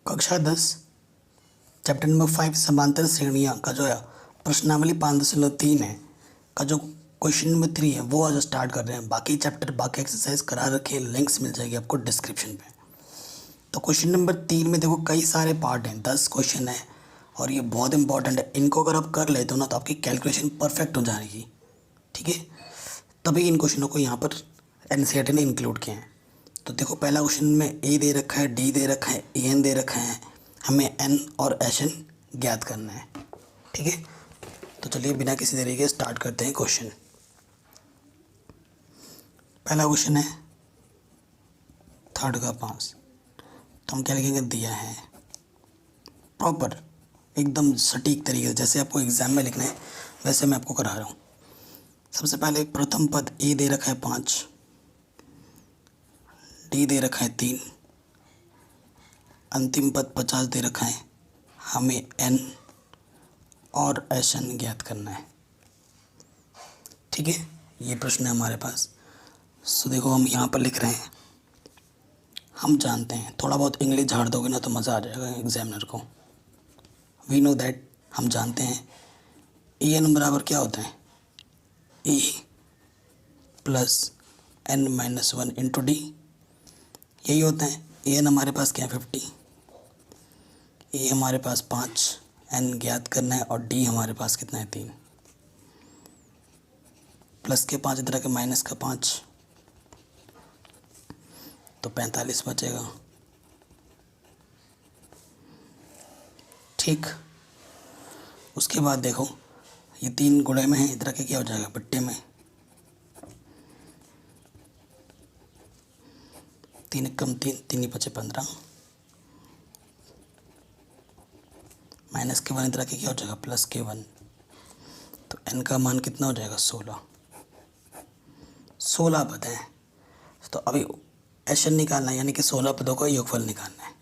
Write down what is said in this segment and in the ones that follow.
कक्षा 10 chapter number 5 समांतर श्रेणियाँ का जो है प्रश्नावली 5.3 है का जो क्वेश्चन नंबर 3 है वो आज स्टार्ट कर रहे हैं। बाकी चैप्टर बाकी एक्सरसाइज करा रखे, लिंक्स मिल जाएगी आपको डिस्क्रिप्शन पे। तो क्वेश्चन नंबर 3 में देखो कई सारे पार्ट हैं, 10 क्वेश्चन है और ये बहुत इंपॉर्टेंट है। इनको अगर आप कर लेते हो ना तो आपकी कैलकुलेशन परफेक्ट हो जाएगी, ठीक है। तभी इन क्वेश्चनों को यहाँ पर एनसीईआरटी ने इंक्लूड किए हैं। तो देखो पहला क्वेश्चन में ए दे रखा है, डी दे रखा है, ए एन दे रखा है, हमें एन और एस एन ज्ञात करना है, ठीक है। तो चलिए बिना किसी देरी के स्टार्ट करते हैं क्वेश्चन। पहला क्वेश्चन है 3rd का 5। तो हम क्या लिखेंगे, दिया है प्रॉपर एकदम सटीक तरीके से, जैसे आपको एग्जाम में लिखना है वैसे मैं आपको करा रहा हूँ। सबसे पहले प्रथम पद ए दे रखा है 5, डी दे रखा है 3, अंतिम पद 50 दे रखा है। हमें एन और एस एन ज्ञात करना है, ठीक है। ये प्रश्न है हमारे पास। सो देखो हम यहाँ पर लिख रहे हैं, हम जानते हैं, थोड़ा बहुत इंग्लिश झाड़ दोगे ना तो मज़ा आ जाएगा एग्जामिनर को। वी नो दैट, हम जानते हैं ए एन बराबर क्या होता है, a plus n minus 1 into d, यही होता है। ए एन हमारे पास क्या है 50, ए हमारे पास 5, एन ज्ञात करना है और डी हमारे पास कितना है 3। प्लस के 5 इधर के माइनस का 5, तो 45 बचेगा, ठीक। उसके बाद देखो ये 3 गुणे में है, इधर के क्या हो जाएगा बट्टे में, 3 कम 3, 3 ही बचे 15, माइनस के 1 इधर के क्या हो जाएगा प्लस के 1। तो एन का मान कितना हो जाएगा 16 पद है। तो अभी एस एन निकालना है, यानी कि 16 पदों का योगफल निकालना है।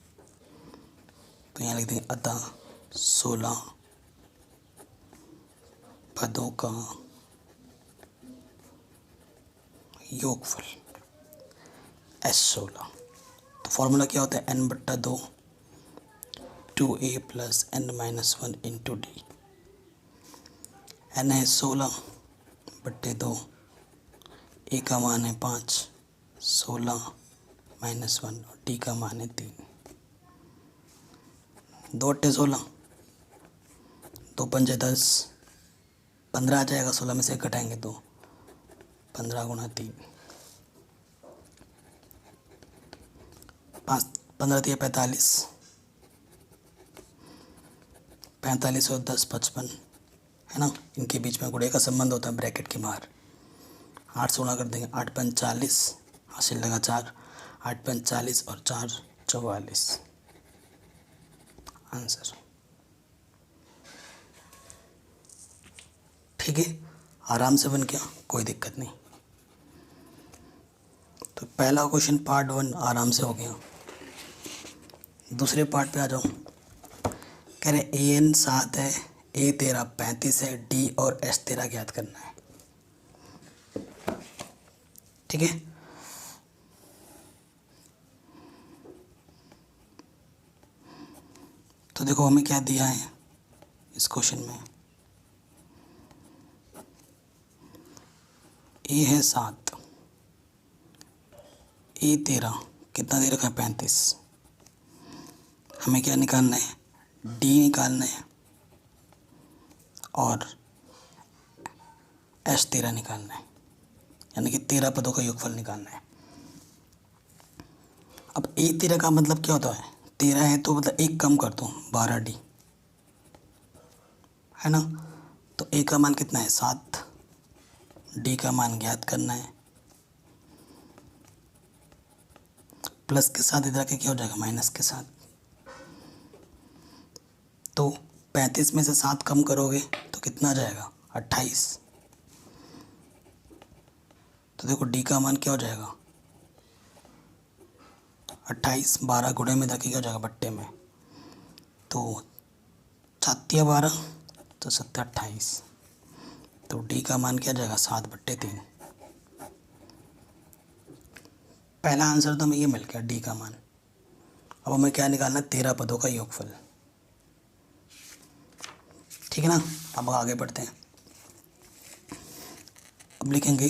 तो यहाँ लिख देंगे अतः 16 पदों का योगफल S16। तो फॉर्मूला क्या होता है, n/2 2a plus n minus 1 into D. n है 16/2, a का मान है 5, 16 माइनस 1 और d का मान है 3। 2 × 16, 2 पंजे 10, 15 आ जाएगा। 16 में से घटाएंगे तो 15 × 3, 15 × 45, 45 और 10 55 है ना। इनके बीच में गुणे का संबंध होता है ब्रैकेट के बाहर। 8 से गुणा कर देंगे, 8 × 5 = 40, हासिल लगा 4, 8 × 5 = 40 और 4 = 44 आंसर, ठीक है। आराम से बन गया, कोई दिक्कत नहीं। तो पहला क्वेश्चन पार्ट 1 आराम से हो गया। दूसरे पार्ट पे आ जाओ। कह रहे ए एन 7 है, ए तेरा 35 है, डी और एस तेरा ज्ञात करना है, ठीक है। तो देखो हमें क्या दिया है इस क्वेश्चन में, ए है 7, ए तेरा कितना दे रखा है 35। हमें क्या निकालना है, डी निकालना है और एस 13 निकालना है, यानी कि 13 पदों का योगफल निकालना है। अब ए 13 का मतलब क्या होता है, 13 है तो मतलब एक कम कर दो, 12 डी है ना। तो ए का मान कितना है 7, डी का मान ज्ञात करना है। प्लस के साथ इधर के क्या हो जाएगा माइनस के साथ। तो 35 में से 7 कम करोगे तो कितना आ जाएगा 28। तो देखो डी का मान क्या हो जाएगा 28, 12 गुणे में इधर के क्या हो जाएगा बट्टे में। तो 7 × 12 तो 7 × 28। तो डी का मान क्या जाएगा 7/3। पहला आंसर तो हमें ये मिल गया डी का मान। अब हमें क्या निकालना है, 13 पदों का योगफल। ठीक है ना। अब आगे बढ़ते हैं। अब लिखेंगे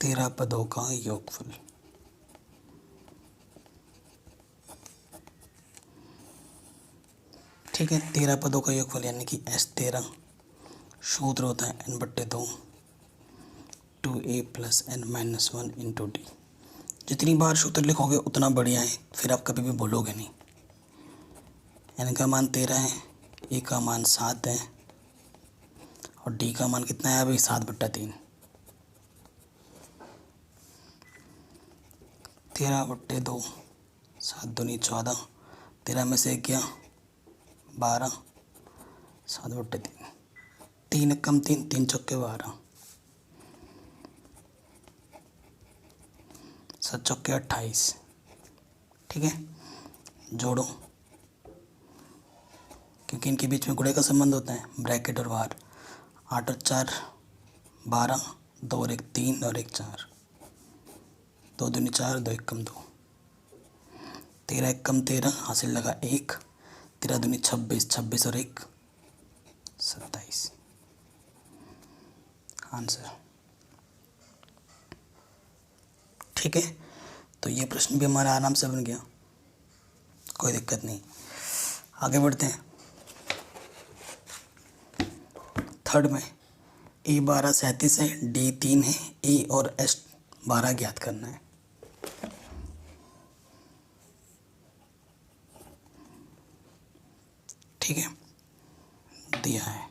13 पदों का योगफल। ठीक है, 13 पदों का योगफल यानी कि S13 सूत्र होता है n/2 2a + n-1 × d। जितनी बार सूत्र लिखोगे उतना बढ़िया है, फिर आप कभी भी भूलोगे नहीं। n का मान 13 है, a का मान 7 है और d का मान कितना है अभी 7/3। 13/2 7 दूनी 14, 13 में से 1 गया 12, 7/3, 3 कम 3, 3 चौके 12, 7 चौके 28। ठीक है, जोड़ो क्योंकि इनके बीच में गुणे का संबंध होता है, ब्रैकेट और बाहर। 8 और 4 12, 2 और 1 3 और 1 4, 2 दूनी 4, 2 1 कम 2, 13 1 कम 13, हासिल लगा 1, 13 दूनी 26, 26 और 1 27 आंसर। ठीक है, तो ये प्रश्न भी हमारा आराम से बन गया, कोई दिक्कत नहीं। आगे बढ़ते हैं। थर्ड में A12 37 है, D3 है, A और S12 ज्ञात करना है। ठीक है, दिया है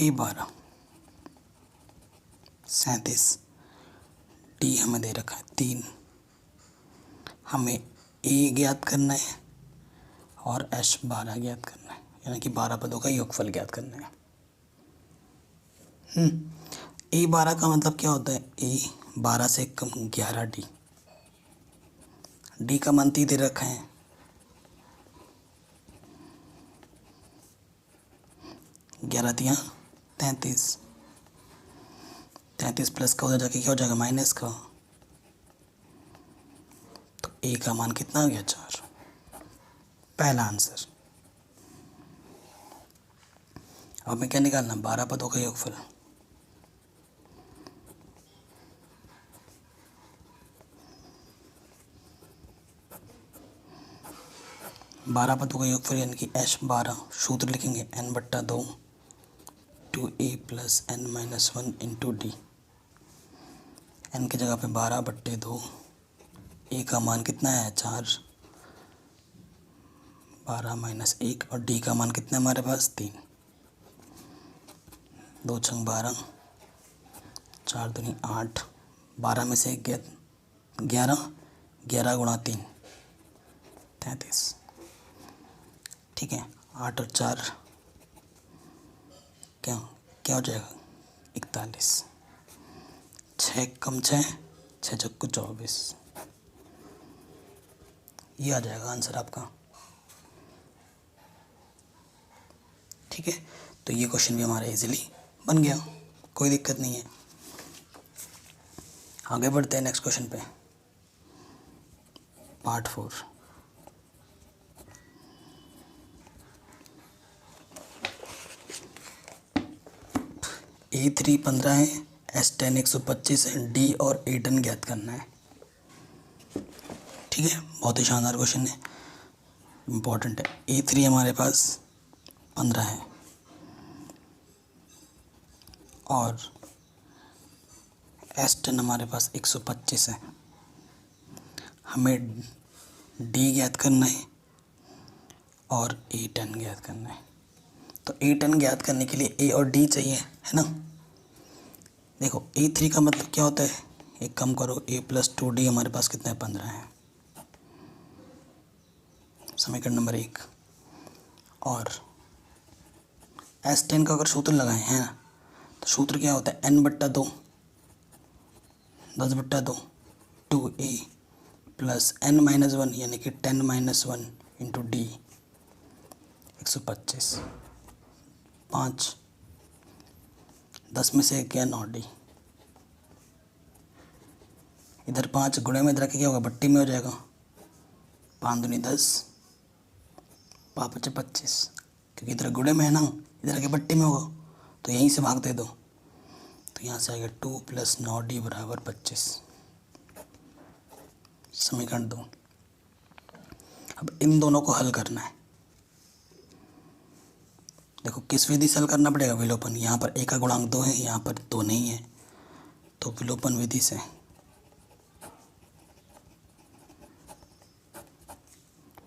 A12 37, D हमें दे रखा है 3, हमें A ज्ञात करना है और S12 ज्ञात करना है, यानी कि 12 पदों का योगफल ज्ञात करना है। A12 का मतलब क्या होता है, A12 से कम 11 D, D का मान 3 दे रखा है, 11 तियाँ 33, 33 प्लस का उधर जाके क्या हो जाएगा माइनस का, तो A का मान कितना हो गया 4, पहला आंसर। अब हमें क्या निकालना, 12 पदों का योगफल। बारह पदों का योगफल यानी कि S12, सूत्र लिखेंगे n/2 2a + n-1 × d। n की जगह पे 12/2, a का मान कितना है 4, 12 - 1 और d का मान कितना है हमारे पास 3, 2 छंग 12, 4 दूनी 8, 12 में से 11, 11 गुणा 3 33। ठीक है, 8 और 4 क्या क्या हो जाएगा 41, 6 कम 6, 6 चौको 24, ये आ जाएगा आंसर आपका। ठीक है, तो ये क्वेश्चन भी हमारा इजीली बन गया, कोई दिक्कत नहीं है। आगे बढ़ते हैं नेक्स्ट क्वेश्चन पे, पार्ट 4। A3 15 है, S10 125 है, D और A10 ज्ञात करना है। ठीक है, बहुत ही शानदार क्वेश्चन है, इम्पोर्टेंट है। A3 हमारे पास 15 है और S10 हमारे पास 125 है, हमें D ज्ञात करना है और A10 ज्ञात करना है। तो A10 ज्ञात करने के लिए A और D चाहिए, है ना। देखो A3 का मतलब क्या होता है, एक कम करो, A + 2D हमारे पास कितना है 15 है, समीकरण नंबर 1। और S10 का अगर सूत्र लगाए हैं ना, तो सूत्र क्या होता है n/2 10/2 2a + n-1 यानी कि 10-1 × d 125, 5 10 में से 1 गया 9D, इधर 5 गुणे में इधर के क्या होगा, बट्टी में हो जाएगा। 5 दूनी 10, 5 पचे 25, क्योंकि इधर गुणे में है ना, इधर के बट्टी में होगा, तो यहीं से भाग दे दो। तो यहाँ से आएगा 2 + 9D = 25, समीकरण 2। अब इन दोनों को हल करना है। देखो किस विधि से हल करना पड़ेगा, विलोपन। यहाँ पर a का गुणांक 2 है, यहाँ पर 2 नहीं है, तो विलोपन विधि से।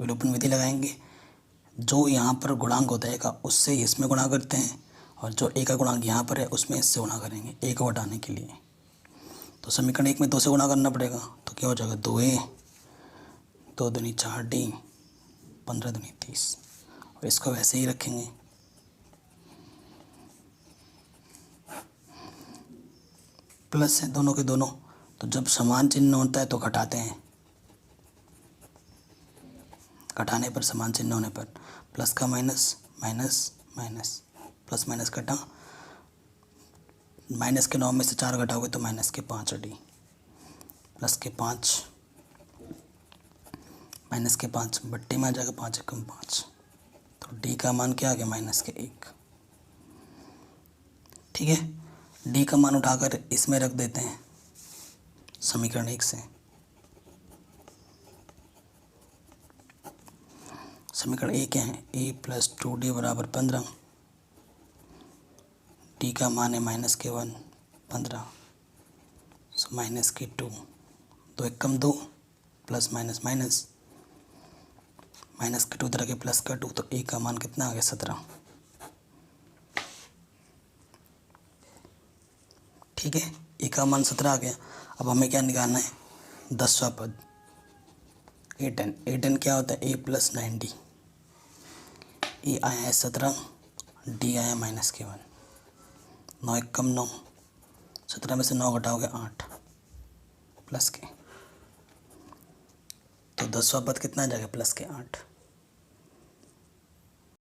विलोपन विधि लगाएंगे, जो यहाँ पर गुणांक होता है a का, उससे इसमें गुणा करते हैं, और जो a का गुणांक यहाँ पर है उसमें इससे गुणा करेंगे a को हटाने के लिए। तो समीकरण 1 में 2 से गुणा करना पड़ेगा, तो क्या हो जाएगा 2a, 2 दूनी 4D, 15 दूनी 30, और इसको वैसे ही रखेंगे। प्लस है दोनों के दोनों, तो जब समान चिन्ह होता है तो घटाते हैं, घटाने पर, समान चिन्ह होने पर, प्लस का minus, minus minus, plus minus कटा, माइनस के 9 में से 4 घटाओगे तो माइनस के 5D, प्लस के 5, माइनस के 5 बट्टी में आ जाएगा, 5 × 5, तो D का मान क्या आ गया, -1। ठीक है, D का मान उठाकर इसमें रख देते हैं, समीकरण 1 से। समीकरण 1 क्या है, a + 2D = 15, D का मान है -1, 15, सो -2, 2 × 2, प्लस माइनस माइनस, -2 तरह के प्लस का 2, तो a का मान कितना आ गया, 17। ठीक है, a का मान 17 आ गया। अब हमें क्या निकालना है, 10वां पद, a10। a10 क्या होता है, a + 9D, a आया है 17, d आया -1, 9 × 9, 17 में से 9 घटाओगे 8, प्लस के, तो 10वां पद कितना आ जाएगा, +8।